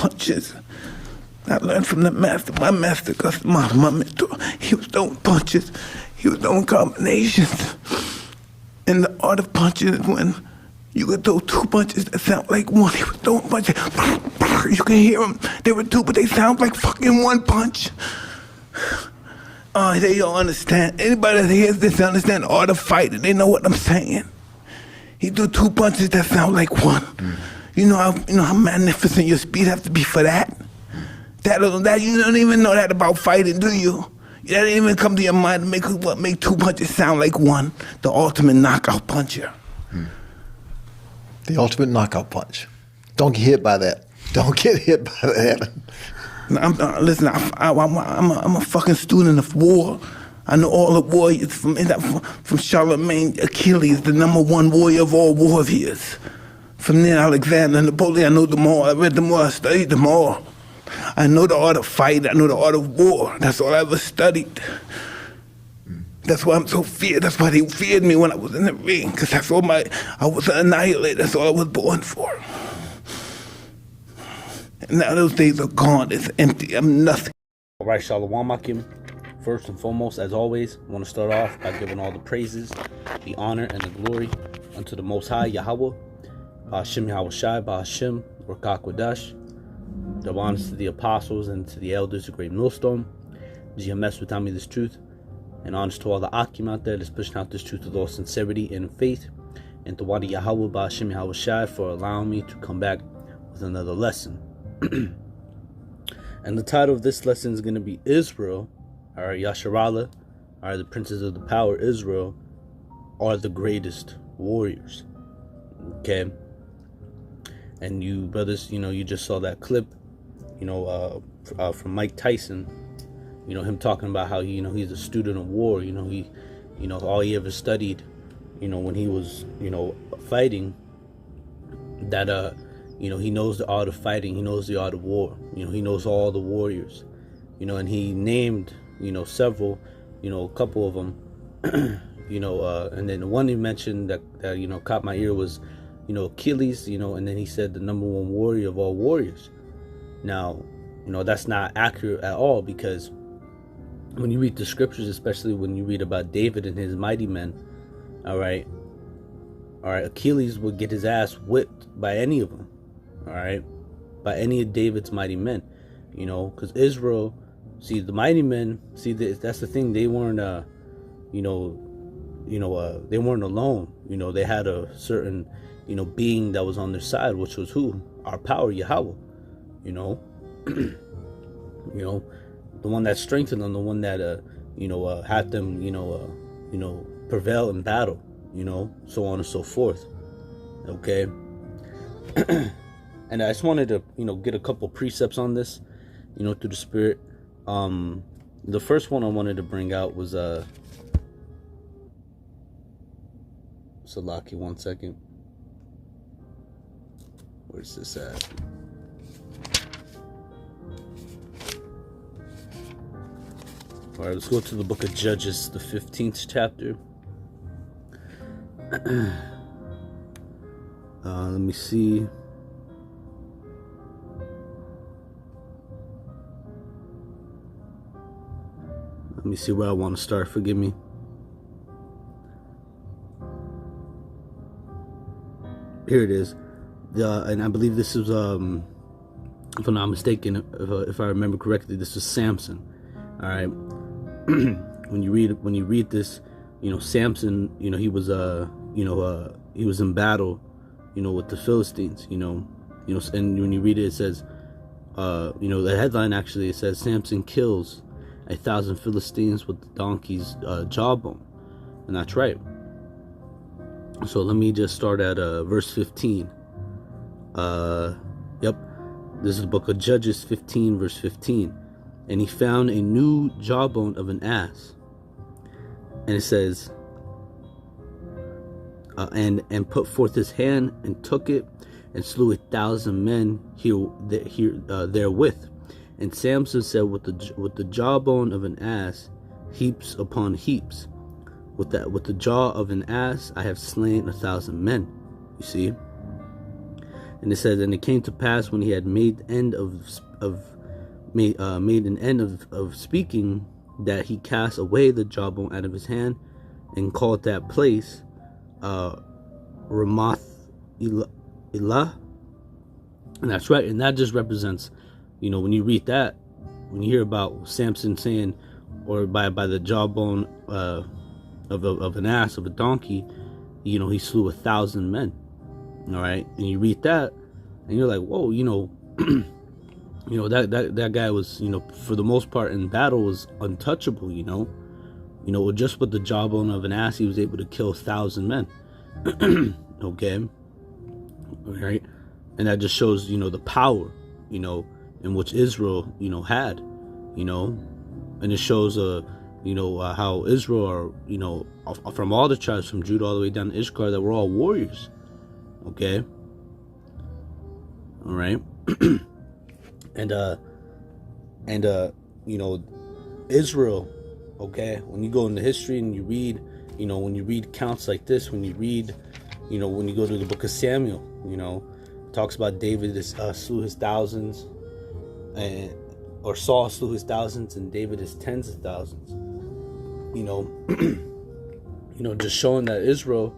punches. I learned from the master, my master, because my mentor, he was throwing punches. He was throwing combinations. And the art of punching is when you could throw two punches that sound like one. He was throwing punches. You can hear them. They were two, but they sound like fucking one punch. They don't understand. Anybody that hears this understand the art of fighting. They know what I'm saying. He threw two punches that sound like one. You know how magnificent your speed have to be for that? That you don't even know that about fighting, do you? That didn't even come to your mind to make two punches sound like one. The ultimate knockout puncher. The ultimate knockout punch. Don't get hit by that. Don't get hit by that. Listen, I'm a fucking student of war. I know all the warriors from Charlemagne, Achilles, the #1 warrior of all warriors. From then, Alexander, Napoleon, I know them all. I read them all, I studied them all. I know the art of fight, I know the art of war. That's all I ever studied. That's why I'm so feared. That's why they feared me when I was in the ring, because I was an annihilator. That's all I was born for. And now those days are gone. It's empty. I'm nothing. All right, Shalom Akim. First and foremost, as always, I want to start off by giving all the praises, the honor, and the glory unto the Most High, Yahawah, Ba'ashem YAHAWASHI, Ba'ashem, Rakakwadash. Double honors to the apostles and to the elders of Great Millstone. GMS with me this truth. And honors to all the Akim out there that's pushing out this truth with all sincerity and faith. And to Wadi Yahawah, Ba'ashem YAHAWASHI, for allowing me to come back with another lesson. And the title of this lesson is going to be Israel, or Yasharallah, or the princes of the power, Israel, are the greatest warriors. Okay? And you brothers, you just saw that clip, from Mike Tyson, him talking about how, he's a student of war, all he ever studied, when he was, fighting, that, he knows the art of fighting, he knows the art of war, he knows all the warriors, and he named, several, a couple of them, and then the one he mentioned that caught my ear was, Achilles, and then he said the #1 warrior of all warriors. Now, that's not accurate at all, because when you read the scriptures, especially when you read about David and his mighty men, all right, Achilles would get his ass whipped by any of them, all right, by any of David's mighty men, because Israel, see, the mighty men, see, that's the thing, they weren't, they weren't alone, they had a certain, being that was on their side, which was who? Our power, Yahawah, the one that strengthened them, the one that, had them, prevail in battle, so on and so forth. Okay. And I just wanted to, get a couple precepts on this, through the spirit. The first one I wanted to bring out was, Salaki, 1 second. Where's this at? All right, let's go to the book of Judges, the 15th chapter. Let me see. Let me see where I want to start. Forgive me. Here it is. And I believe this is, if I'm not mistaken, if I remember correctly, this was Samson. All right. When you read this, Samson, he was he was in battle, with the Philistines, and when you read it, it says, the headline actually, it says Samson kills 1,000 Philistines with the donkey's jawbone, and that's right. So let me just start at verse 15. Yep, this is the book of Judges 15, verse 15. And he found a new jawbone of an ass, and it says, and put forth his hand and took it and slew 1,000 men therewith. And Samson said, with the jawbone of an ass, heaps upon heaps. With the jaw of an ass, I have slain 1,000 men. You see. And it says, and it came to pass when he had made an end of speaking, that he cast away the jawbone out of his hand, and called that place Ramoth Elah. And that's right. And that just represents, when you read that, when you hear about Samson saying, or by the jawbone of an ass, of a donkey, he slew 1,000 men. All right, and you read that, and you're like, whoa, that guy was, for the most part in battle was untouchable. Just with the jawbone of an ass, he was able to kill 1,000 men. Okay, all right, and that just shows, the power, in which Israel, had, and it shows, how Israel are, from all the tribes, from Judah all the way down to Issachar, that we're all warriors. Okay. All right. and Israel, okay, when you go into history and you read, when you read accounts like this, when you read, when you go to the book of Samuel, it talks about David slew his thousands, or Saul slew his thousands, and David his tens of thousands. Just showing that Israel,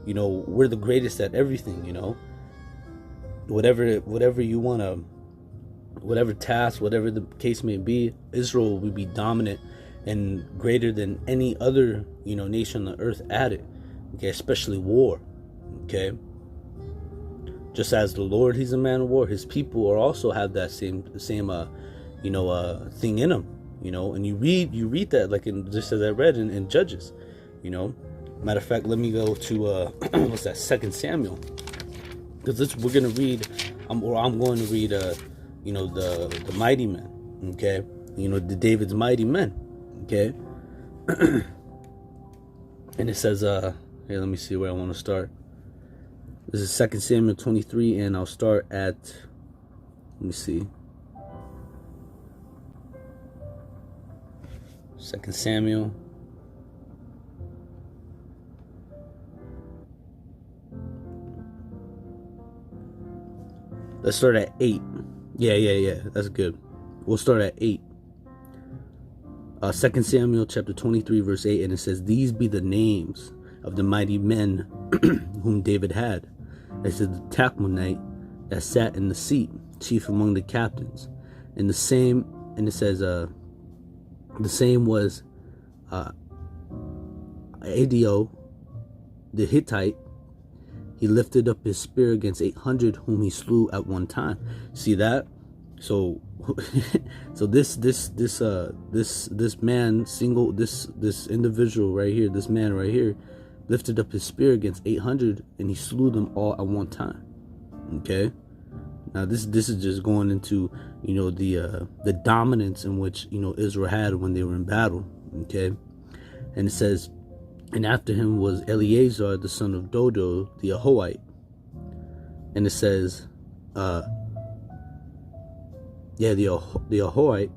we're the greatest at everything. Whatever you want to, whatever task, whatever the case may be, Israel will be dominant and greater than any other, nation on the earth at it. Okay, especially war. Okay. Just as the Lord, he's a man of war, his people are also have that same thing in them. And you read that, like just as I read in Judges. Matter of fact, let me go to what's that, 2 Samuel, because we're gonna read. I'm going to read the mighty men. Okay, the David's mighty men. Okay, and it says here, let me see where I want to start. This is 2 Samuel 23, and I'll start at, let me see, 2 Samuel. Let's start at 8. Yeah. That's good. We'll start at 8. 2 Samuel chapter 23, verse 8, and it says, "These be the names of the mighty men whom David had. It says, the Tachmonite that sat in the seat, chief among the captains. And it says, the same was Adio the Hittite. He lifted up his spear against 800 whom he slew at one time." See that? So this individual right here, this man right here, lifted up his spear against 800 and he slew them all at one time. Okay. Now this is just going into the dominance in which Israel had when they were in battle. Okay. And it says, and after him was Eleazar the son of Dodo the Ahoite. And it says the Ahoite,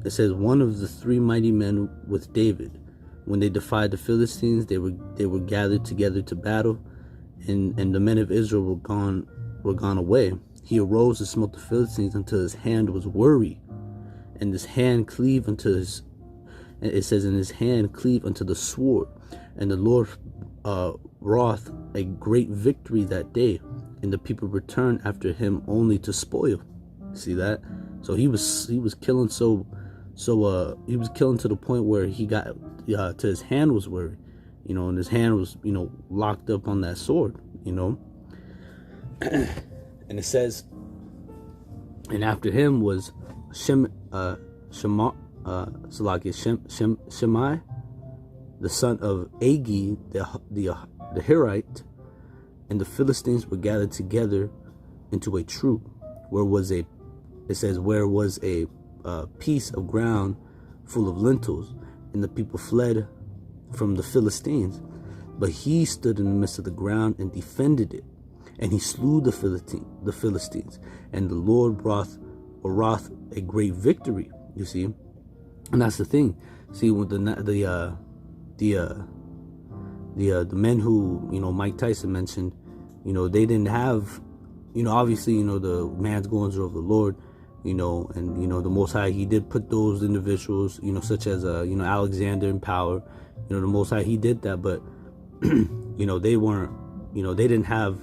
it says, one of the 3 mighty men with David. When they defied the Philistines, they were gathered together to battle, and the men of Israel were gone away. He arose and smote the Philistines until his hand was weary, and his hand cleave unto his. And it says, in his hand cleave unto the sword, and the Lord wrought a great victory that day, and the people returned after him only to spoil. See that? So he was killing he was killing to the point where he got to his hand was weary, and his hand was locked up on that sword, and it says, and after him was Shemai, the son of Agi the Hirite, and the Philistines were gathered together into a troop, where was a piece of ground full of lentils, and the people fled from the Philistines. But he stood in the midst of the ground and defended it, and he slew the Philistines, and the Lord wrought a great victory. You see, and that's the thing. See, with the men who Mike Tyson mentioned, You know, they didn't have, you know, obviously, you know, the man's goings are of the Lord, you know, and, you know, the Most High, he did put those individuals, you know, such as, you know, Alexander in power. You know, the Most High, he did that, but, you know, they weren't, you know, they didn't have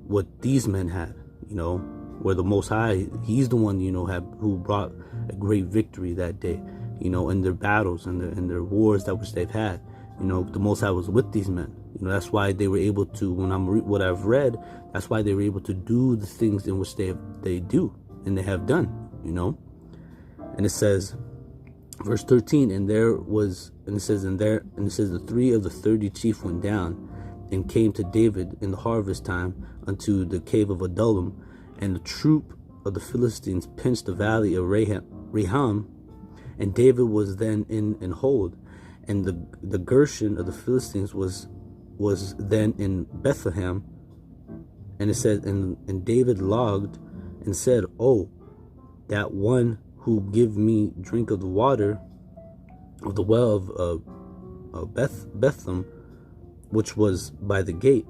what these men had, you know, where the Most High, he's the one, you know, who brought a great victory that day, you know, in their battles and their wars that which they've had. You know, the Most High was with these men. You know, that's why they were able to, what I've read, that's why they were able to do the things in which they do and they have done, you know. And it says, verse 13, and it says the 3 of the 30 chief went down and came to David in the harvest time unto the cave of Adullam, and the troop of the Philistines pinched the valley of Raham, and David was then in hold, and the Gershon of the Philistines was then in Bethlehem. And it says, and David logged and said, oh, that one who give me drink of the water of the well of Bethlehem, which was by the gate.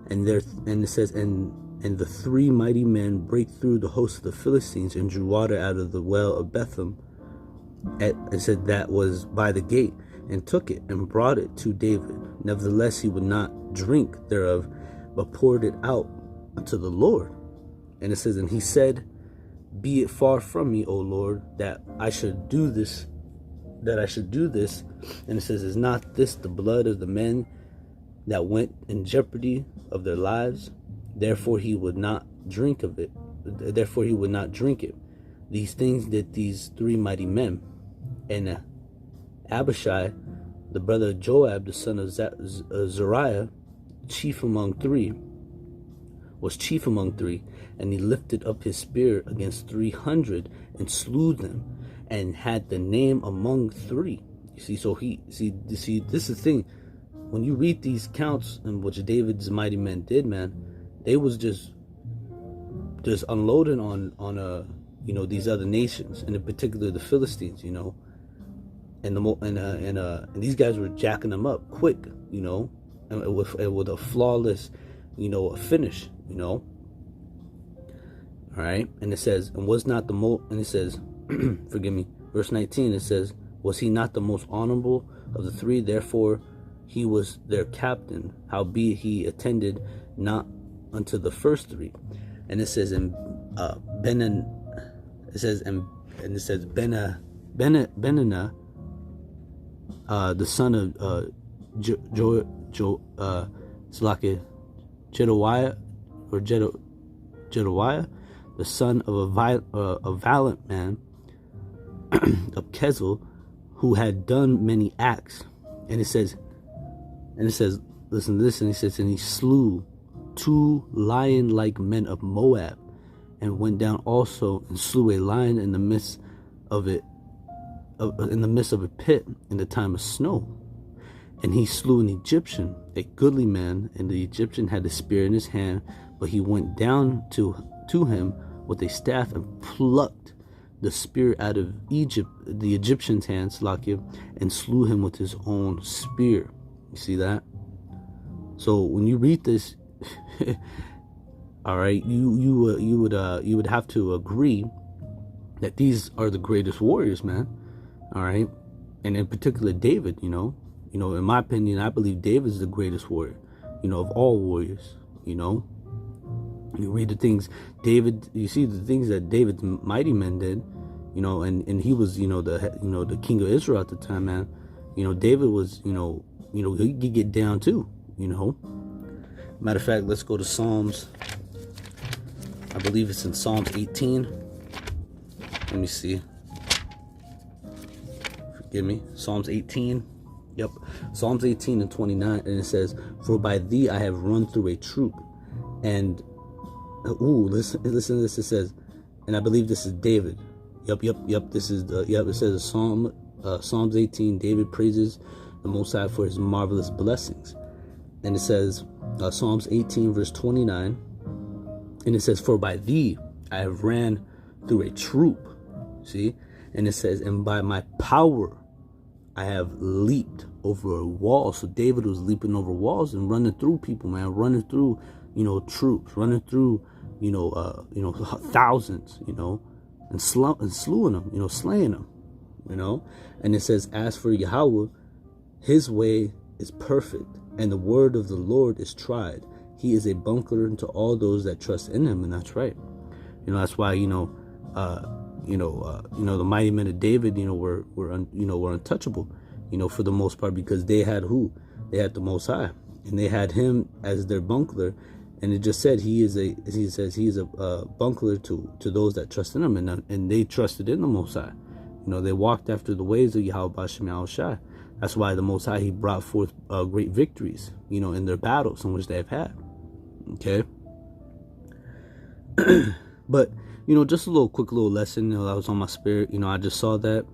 And it says, and the 3 mighty men break through the host of the Philistines and drew water out of the well of Bethlehem. It said that was by the gate, and took it and brought it to David. Nevertheless, he would not drink thereof, but poured it out unto the Lord. And it says, and he said, be it far from me, O Lord, that I should do this. And it says, is not this the blood of the men that went in jeopardy of their lives? Therefore he would not drink of it. Therefore he would not drink it. These things did these 3 mighty men. And Abishai, the brother of Joab, the son of Zeruiah, chief among three, and he lifted up his spear against 300 and slew them, and had the name among 3. You see, so this is the thing. When you read these counts in which David's mighty men did, man, they was just unloading on you know, these other nations, and in particular the Philistines, you know. And these guys were jacking them up quick, you know, and with a flawless, you know, a finish, you know. All right, and it says, and was not and it says, forgive me, verse 19. It says, was he not the most honorable of the 3? Therefore, he was their captain. Howbeit he attended not unto the first 3. And it says, Benina, the son of Jedaiah, the son of a valiant man of Kezel, who had done many acts. And it says, listen to this, and he says, and he slew 2 lion-like men of Moab, and went down also and slew a lion in the midst of it, in the midst of a pit in the time of snow. And he slew an Egyptian, a goodly man, and the Egyptian had a spear in his hand, but he went down to him with a staff and plucked the spear out of the Egyptian's hands, and slew him with his own spear. You see that? So when you read this, all right, you would have to agree that these are the greatest warriors, man. All right, and in particular David. You know, in my opinion, I believe David is the greatest warrior, you know, of all warriors. You know, you read the things you see the things that David's mighty men did. You know, and he was, you know, the king of Israel at the time, man. You know, David was, you know, he could get down too. You know, matter of fact, let's go to Psalms. I believe it's in Psalms 18. Let me see. Forgive me. Psalms 18. Yep. Psalms 18 and 29. And it says, for by thee I have run through a troop. And, listen to this. It says, and I believe this is David. Yep. This is it says Psalms 18. David praises the Most High for his marvelous blessings. And it says, Psalms 18 verse 29. And it says, for by thee I have ran through a troop. See? And it says, and by my power I have leaped over a wall. So David was leaping over walls and running through people, man. Running through troops, running through, thousands, and slewing them, slaying them, And it says, as for Yahweh, his way is perfect, and the word of the Lord is tried. He is a buckler to all those that trust in him, and that's right. That's why the mighty men of David, were untouchable, for the most part, because they had who? They had the Most High, and they had him as their buckler. And it just said he is a buckler to those that trust in him, and they trusted in the Most High. They walked after the ways of YAHAWASHI. That's why the Most High, he brought forth great victories, in their battles in which they have had. Okay. But, just a quick little lesson, that was on my spirit. I just saw that,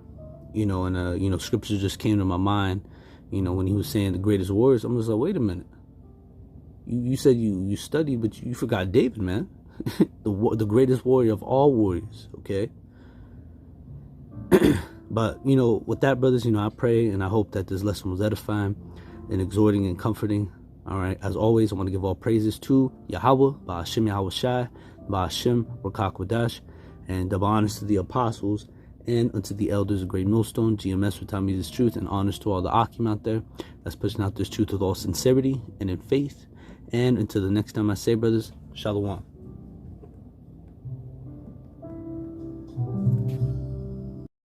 and, scripture just came to my mind, when he was saying the greatest warriors. I'm just like, wait a minute. You said you studied, but you forgot David, man. the greatest warrior of all warriors, okay? But, with that, brothers, I pray and I hope that this lesson was edifying and exhorting and comforting. All right. As always, I want to give all praises to Yahweh, Ba'ashem Yahawashai, Ba'ashem Rakakwadash, and double honors to the apostles and unto the elders of Great Millstone, GMS for telling me this truth, and honors to all the Akim out there that's pushing out this truth with all sincerity and in faith. And until the next time I say, brothers, Shalom.